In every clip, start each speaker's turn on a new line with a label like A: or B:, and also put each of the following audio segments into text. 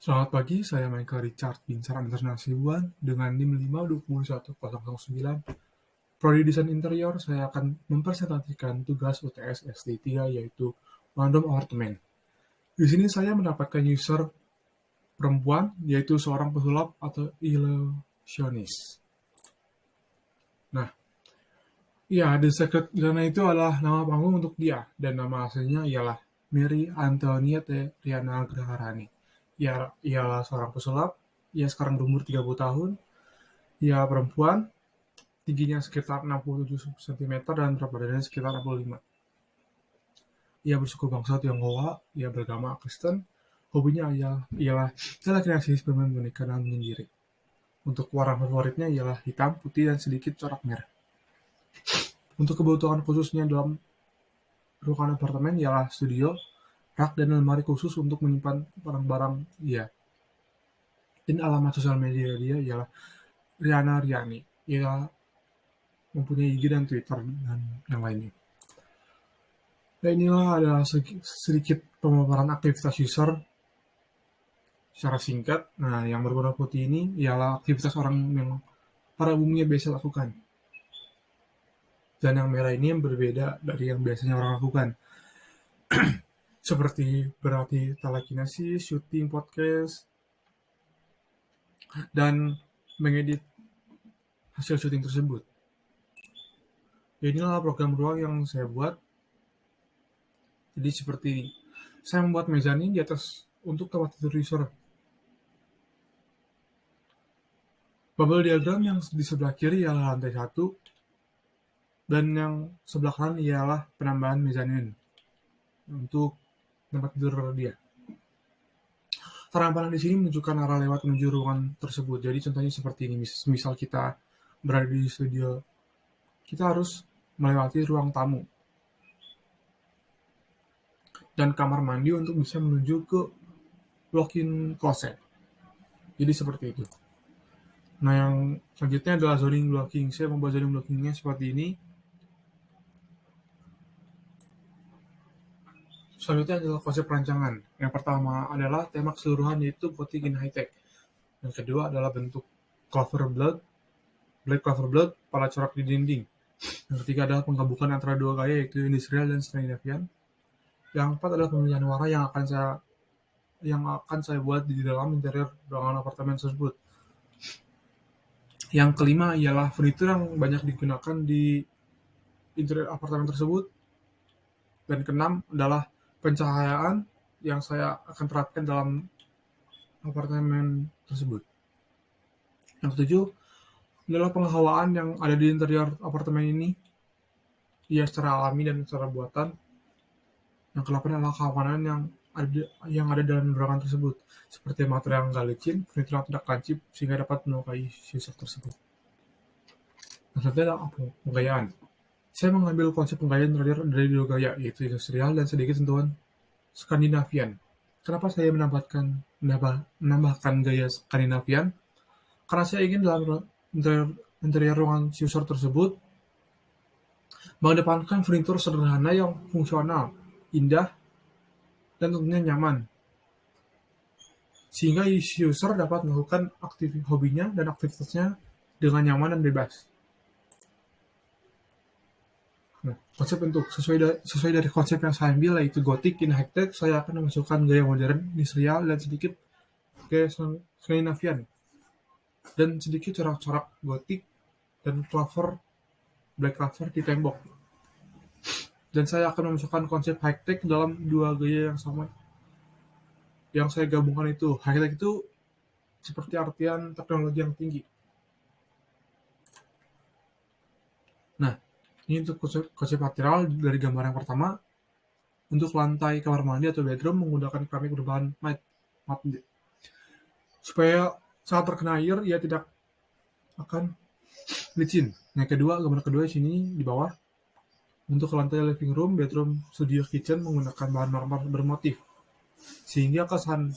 A: Selamat pagi, saya Michael Richard Binsar Anders Nasibuan dengan NIM 5211009. Prodi Desain Interior, saya akan mempresentasikan tugas UTS SD3 yaitu Random Apartemen. Di sini saya mendapatkan user perempuan yaitu seorang pesulap atau ilusionis. Nah, ya, The Secret Gana itu adalah nama panggung untuk dia dan nama aslinya ialah Mary Antoniette Riana Graharani. Ialah seorang pesulap, ia sekarang berumur 30 tahun, ia perempuan, tingginya sekitar 67 cm dan berat badannya sekitar 65. Ia bersuku bangsa Tionghoa, ia beragama Kristen, hobinya ialah telekinesis, bermain boneka dan menyendiri. Untuk warna favoritnya ialah hitam, putih, dan sedikit corak merah. Untuk kebutuhan khususnya dalam ruangan apartemen ialah studio, rak, dan lemari khusus untuk menyimpan barang-barang dia. Dan alamat sosial media dia ialah Riana Riani. Ia mempunyai IG dan Twitter dan yang lainnya. Nah, inilah adalah sedikit pemaparan aktivitas user secara singkat. Nah, yang berwarna putih ini ialah aktivitas orang yang pada umumnya biasa lakukan. Dan yang merah ini yang berbeda dari yang biasanya orang lakukan. Seperti berarti telekinesis, syuting podcast, dan mengedit hasil syuting tersebut. Inilah program ruang yang saya buat. Jadi seperti ini. Saya membuat mezanin di atas untuk tempat tidur user. Bubble diagram yang di sebelah kiri ialah lantai 1 dan yang sebelah kanan ialah penambahan mezanin untuk tempat tidur dia. Terang di sini menunjukkan arah lewat menuju ruangan tersebut. Jadi contohnya seperti ini. Misal kita berada di studio, kita harus melewati ruang tamu dan kamar mandi untuk bisa menuju ke walk-in closet. Jadi seperti itu. Nah, yang selanjutnya adalah zoning blocking. Saya membuat zoning blockingnya seperti ini. Selanjutnya adalah konsep perancangan. Yang pertama adalah tema keseluruhan yaitu Gothic in High Tech. Yang kedua adalah bentuk black clover blood pada corak di dinding. Yang ketiga adalah penggabungan antara dua gaya yaitu industrial dan Scandinavian. Yang keempat adalah pemilihan warna yang akan saya buat di dalam interior ruangan apartemen tersebut. Yang kelima ialah furnitur yang banyak digunakan di interior apartemen tersebut. Dan keenam adalah pencahayaan yang saya akan terapkan dalam apartemen tersebut. Yang ketujuh adalah penghawaan yang ada di interior apartemen ini, ia secara alami dan secara buatan. Yang kedelapan adalah keamanan yang ada dalam ruangan tersebut, seperti material yang nggak licin, furnitur yang tidak lancip, sehingga dapat melukai user tersebut. Yang selanjutnya adalah penggayaan. Saya mengambil konsep penggayaan interior dari dua gaya, yaitu industrial dan sedikit sentuhan Skandinavian. Kenapa saya menambahkan gaya Skandinavian? Karena saya ingin dalam interior ruangan user tersebut mengedepankan furnitur sederhana yang fungsional, indah, dan tentunya nyaman. Sehingga user dapat melakukan hobinya dan aktivitasnya dengan nyaman dan bebas. Nah, konsep bentuk sesuai dari konsep yang saya ambil yaitu Gothic in High Tech, saya akan memasukkan gaya modern, industrial, dan sedikit gaya Scandinavian dan sedikit corak-corak Gothic dan black clover di tembok. Dan saya akan memasukkan konsep high tech dalam dua gaya yang sama. Yang saya gabungkan itu high tech itu seperti artian teknologi yang tinggi. Nah, ini untuk konsep material dari gambar yang pertama. Untuk lantai kamar mandi atau bedroom menggunakan keramik berbahan matte. Supaya saat terkena air ia tidak akan licin. Yang kedua, gambar kedua di sini di bawah. Untuk lantai living room, bedroom, studio, kitchen menggunakan bahan marmer bermotif. Sehingga kesan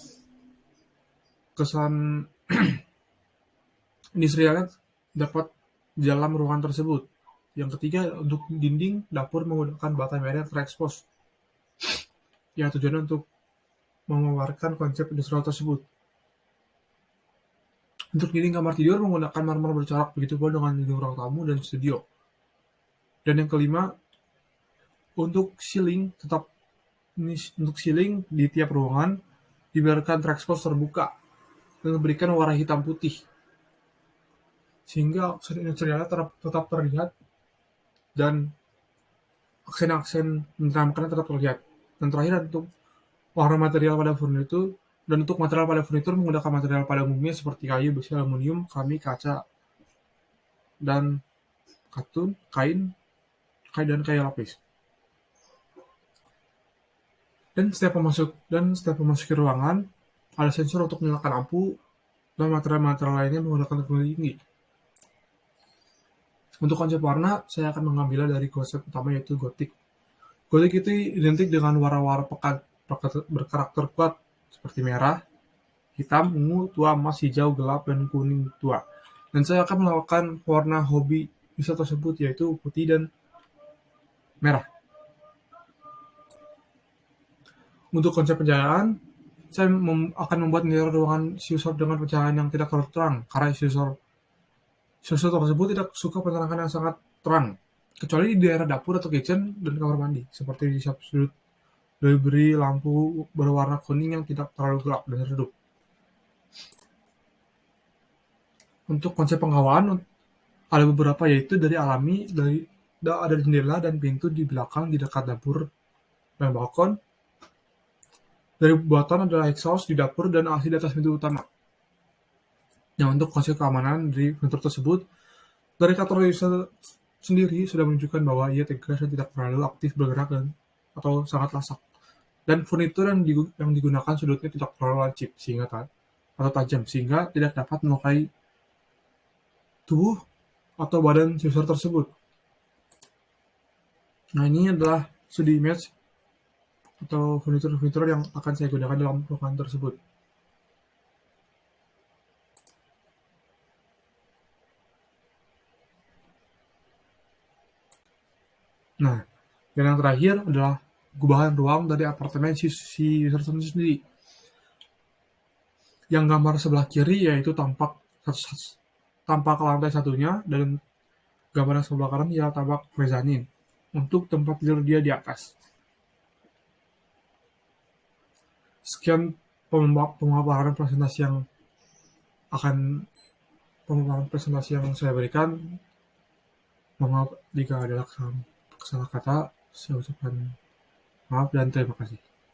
A: industrialnya dapat di dalam ruangan tersebut. Yang ketiga, untuk dinding dapur menggunakan bata merah terekspos. Ya, tujuannya untuk memaparkan konsep industrial tersebut. Untuk dinding kamar tidur menggunakan marmer bercorak, begitu pula dengan dinding ruang tamu dan studio. Dan yang kelima, untuk ceiling untuk ceiling di tiap ruangan dibiarkan terekspos terbuka dan memberikan warna hitam putih sehingga aksen industrialnya tetap terlihat dan aksen-aksen menyeramkan tetap terlihat. Dan terakhir untuk warna material pada furnitur dan untuk material pada furnitur menggunakan material pada umumnya seperti kayu, besi, aluminium, keramik, kaca, dan katun, dan kayu lapis. Dan setiap memasuki ruangan ada sensor untuk menyalakan lampu dan material-material lainnya menggunakan teknologi tinggi. Untuk konsep warna, saya akan mengambilnya dari konsep utama yaitu Gothic. Gothic itu identik dengan warna-warna pekat berkarakter kuat seperti merah, hitam, ungu, tua, emas, hijau, gelap, dan kuning tua. Dan saya akan melakukan warna hobi bisa tersebut yaitu putih dan merah. Untuk konsep pencahayaan, saya akan membuat interior ruangan Siusor dengan pencahayaan yang tidak terlalu terang, karena Siusor tersebut tidak suka penerangan yang sangat terang, kecuali di daerah dapur atau kitchen dan kamar mandi, seperti di setiap sudut diberi lampu berwarna kuning yang tidak terlalu gelap dan redup. Untuk konsep penghawaan, ada beberapa yaitu dari alami, ada jendela dan pintu di belakang di dekat dapur dan balkon. Dari buatan adalah exhaust di dapur dan AC di atas pintu utama. Nah, untuk konsep keamanan dari furnitur tersebut, dari kata user sendiri sudah menunjukkan bahwa ia tegas dan tidak terlalu aktif bergerak atau sangat lasak. Dan furnitur yang digunakan sudutnya tidak terlalu lancip atau tajam sehingga tidak dapat melukai tubuh atau badan user tersebut. Nah, ini adalah studi image atau furnitur yang akan saya gunakan dalam ruangan tersebut. Nah, dan yang terakhir adalah gubahan ruang dari apartemen si user sendiri. Yang gambar sebelah kiri yaitu tampak lantai satunya, dan gambar yang sebelah kanan ialah tampak mezanin untuk tempat tidur dia di atas. Sekian pemaparan presentasi yang saya berikan. Mohon maaf jika ada kesalahan kata. Saya ucapkan maaf dan terima kasih.